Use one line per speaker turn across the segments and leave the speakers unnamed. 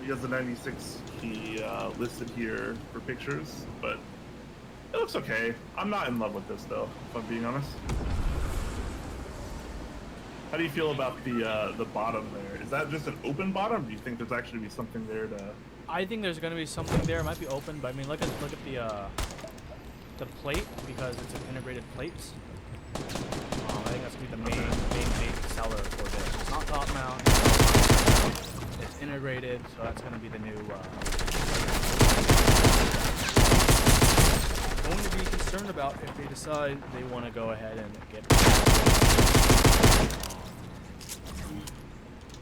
He has the 96 key listed here for pictures, but it looks okay. I'm not in love with this though, if I'm being honest. How do you feel about the bottom there? Is that just an open bottom? Do you think there's actually be something there to?
I think there's gonna be something there. It might be open, but I mean, look at the plate because it's an integrated plates. I think that's gonna be the main seller for this. It's not top mount. It's integrated, so that's gonna be the new. Going to be concerned about if they decide they want to go ahead and get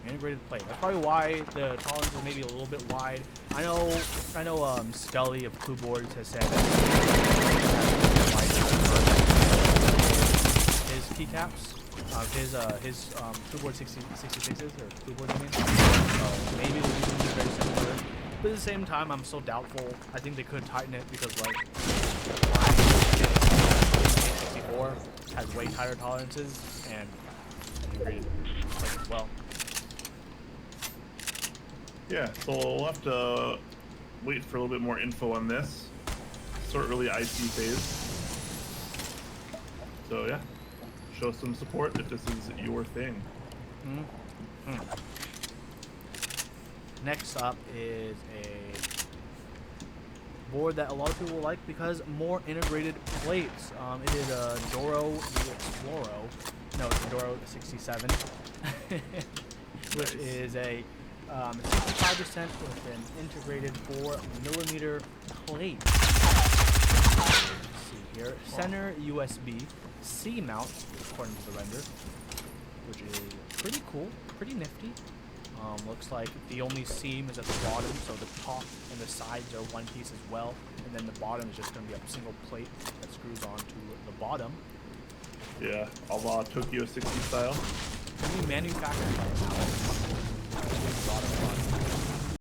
integrated plate. That's probably why the tolerance is maybe a little bit wide. I know. Scully of Clue Boards has said that his keycaps, his Clue Board 66s or Clue Board, I mean. So maybe they'll do something very similar. But at the same time, I'm still doubtful. I think they could tighten it because like 64 has way tighter tolerances and integrated plate as well.
Yeah, so we'll have to wait for a little bit more info on this. Sort of early IT phase. So yeah, show some support if this is your thing.
Next up is a board that a lot of people like because more integrated plates. It is a Doro Exploro. No, it's a Doro 67, which is a 65% with an integrated 4mm plate. Let's see here. Center USB C mount, according to the render, which is pretty cool, pretty nifty. Looks like the only seam is at the bottom, so the top and the sides are one piece as well, and then the bottom is just going to be a single plate that screws onto the bottom.
Yeah, a la Tokyo 60 style.
Can be manufactured by now.